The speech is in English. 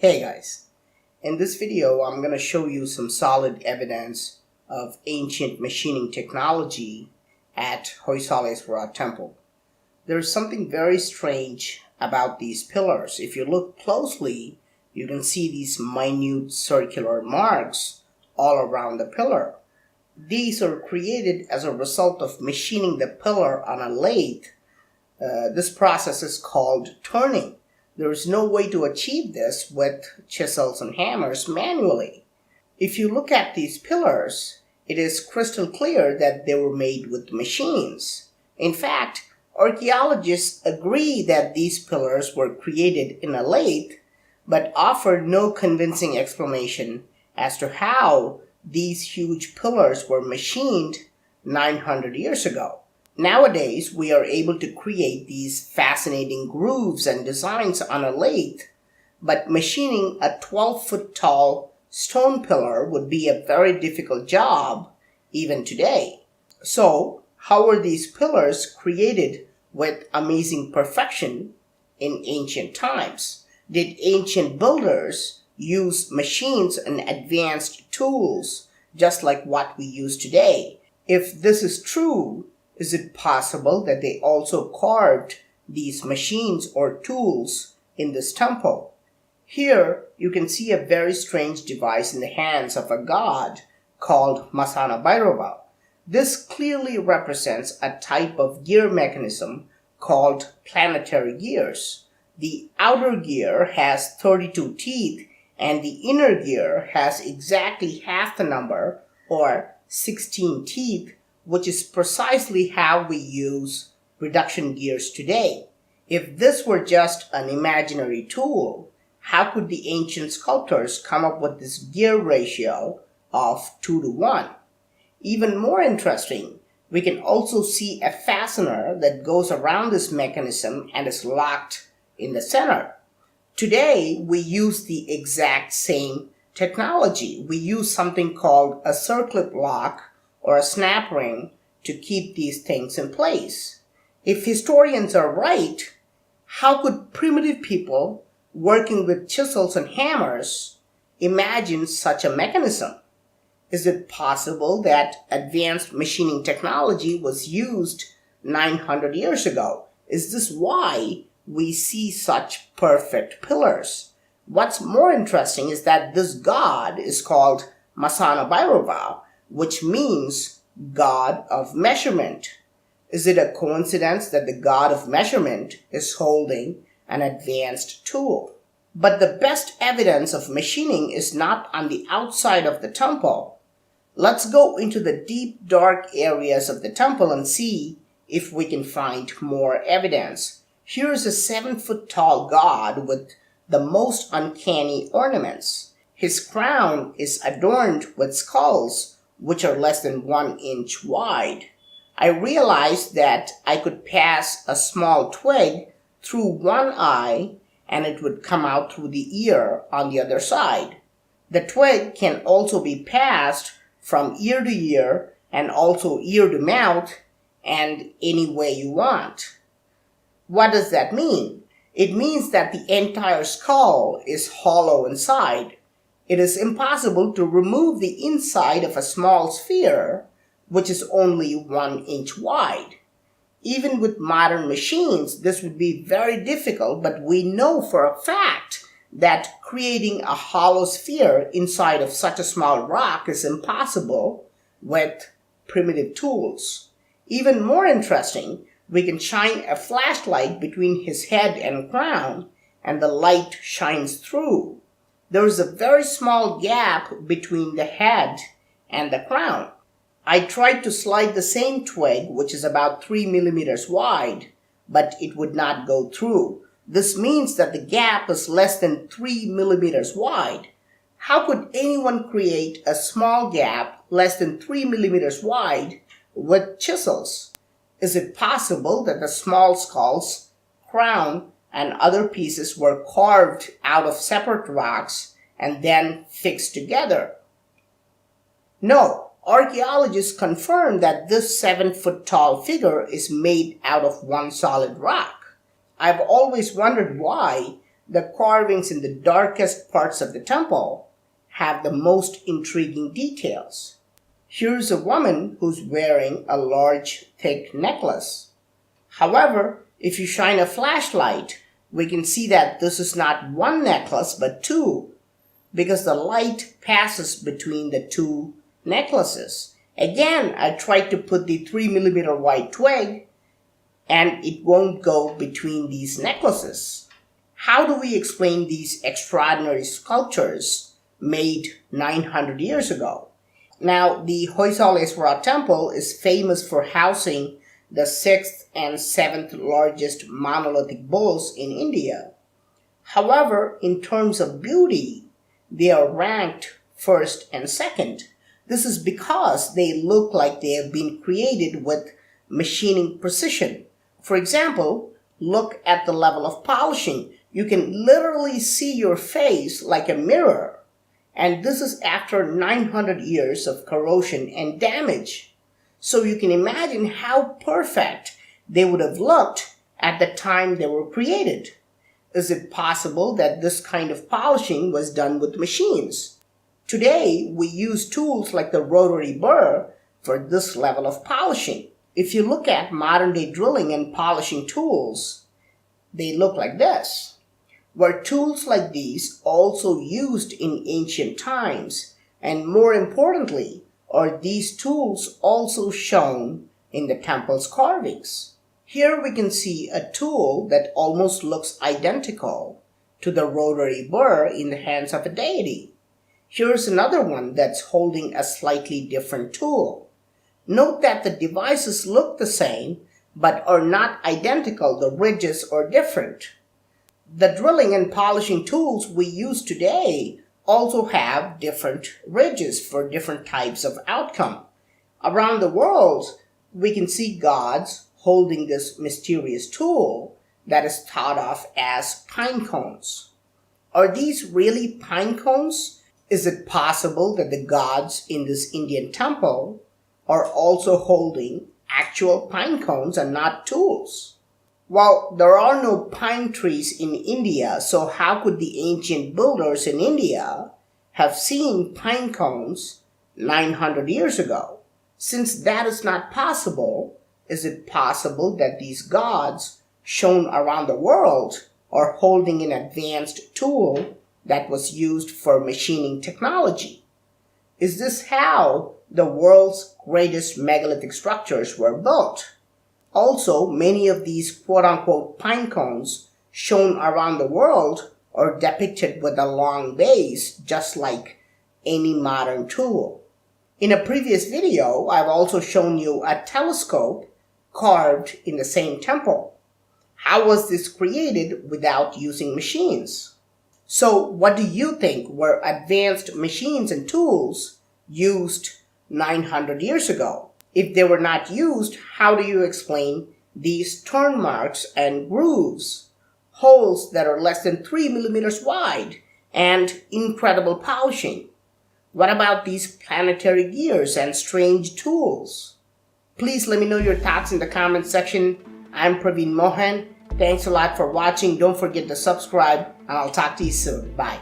Hey guys, in this video I'm going to show you some solid evidence of ancient machining technology at Hoysalesvara Temple. There's something very strange about these pillars. If you look closely, you can see these minute circular marks all around the pillar. These are created as a result of machining the pillar on a lathe. This process is called turning. There is no way to achieve this with chisels and hammers manually. If you look at these pillars, it is crystal clear that they were made with machines. In fact, archaeologists agree that these pillars were created in a lathe, but offer no convincing explanation as to how these huge pillars were machined 900 years ago. Nowadays, we are able to create these fascinating grooves and designs on a lathe, but machining a 12-foot tall stone pillar would be a very difficult job even today. So, how were these pillars created with amazing perfection in ancient times? Did ancient builders use machines and advanced tools just like what we use today? If this is true, is it possible that they also carved these machines or tools in this temple? Here you can see a very strange device in the hands of a god called Masana Bhairava. This clearly represents a type of gear mechanism called planetary gears. The outer gear has 32 teeth and the inner gear has exactly half the number, or 16 teeth, which is precisely how we use reduction gears today. If this were just an imaginary tool, how could the ancient sculptors come up with this gear ratio of 2:1? Even more interesting, we can also see a fastener that goes around this mechanism and is locked in the center. Today, we use the exact same technology. We use something called a circlip lock or a snap ring to keep these things in place. If historians are right, how could primitive people working with chisels and hammers imagine such a mechanism? Is it possible that advanced machining technology was used 900 years ago? Is this why we see such perfect pillars? What's more interesting is that this god is called Masana Bhairava, which means God of Measurement. Is it a coincidence that the God of Measurement is holding an advanced tool? But the best evidence of machining is not on the outside of the temple. Let's go into the deep, dark areas of the temple and see if we can find more evidence. Here's a 7-foot tall god with the most uncanny ornaments. His crown is adorned with skulls which are less than 1 inch wide. I realized that I could pass a small twig through one eye and it would come out through the ear on the other side. The twig can also be passed from ear to ear and also ear to mouth and any way you want. What does that mean? It means that the entire skull is hollow inside. It is impossible to remove the inside of a small sphere, which is only 1 inch wide. Even with modern machines, this would be very difficult, but we know for a fact that creating a hollow sphere inside of such a small rock is impossible with primitive tools. Even more interesting, we can shine a flashlight between his head and crown, and the light shines through. There is a very small gap between the head and the crown. I tried to slide the same twig, which is about 3 millimeters wide, but it would not go through. This means that the gap is less than 3 millimeters wide. How could anyone create a small gap less than 3 millimeters wide with chisels? Is it possible that the small skulls, crown, and other pieces were carved out of separate rocks and then fixed together? No, archaeologists confirm that this 7-foot tall figure is made out of one solid rock. I've always wondered why the carvings in the darkest parts of the temple have the most intriguing details. Here's a woman who's wearing a large, thick necklace. However, if you shine a flashlight, we can see that this is not one necklace but two, because the light passes between the two necklaces. Again, I tried to put the 3mm wide twig, and it won't go between these necklaces. How do we explain these extraordinary sculptures made 900 years ago? Now, the Hoysaleswara temple is famous for housing the 6th and 7th largest monolithic bulls in India. However, in terms of beauty, they are ranked first and second. This is because they look like they have been created with machining precision. For example, look at the level of polishing. You can literally see your face like a mirror. And this is after 900 years of corrosion and damage. So you can imagine how perfect they would have looked at the time they were created. Is it possible that this kind of polishing was done with machines? Today, we use tools like the rotary burr for this level of polishing. If you look at modern-day drilling and polishing tools, they look like this. Were tools like these also used in ancient times? And more importantly, are these tools also shown in the temple's carvings? Here we can see a tool that almost looks identical to the rotary burr in the hands of a deity. Here's another one that's holding a slightly different tool. Note that the devices look the same, but are not identical. The ridges are different. The drilling and polishing tools we use today also have different ridges for different types of outcome. Around the world, we can see gods holding this mysterious tool that is thought of as pine cones. Are these really pine cones? Is it possible that the gods in this Indian temple are also holding actual pine cones and not tools? Well, there are no pine trees in India, so how could the ancient builders in India have seen pine cones 900 years ago? Since that is not possible, is it possible that these gods shown around the world are holding an advanced tool that was used for machining technology? Is this how the world's greatest megalithic structures were built? Also, many of these quote-unquote pine cones shown around the world are depicted with a long base, just like any modern tool. In a previous video, I've also shown you a telescope carved in the same temple. How was this created without using machines? So, what do you think were advanced machines and tools used 900 years ago? If they were not used, how do you explain these turn marks and grooves, holes that are less than 3mm wide, and incredible polishing? What about these planetary gears and strange tools? Please let me know your thoughts in the comment section. I'm Praveen Mohan. Thanks a lot for watching. Don't forget to subscribe, and I'll talk to you soon. Bye.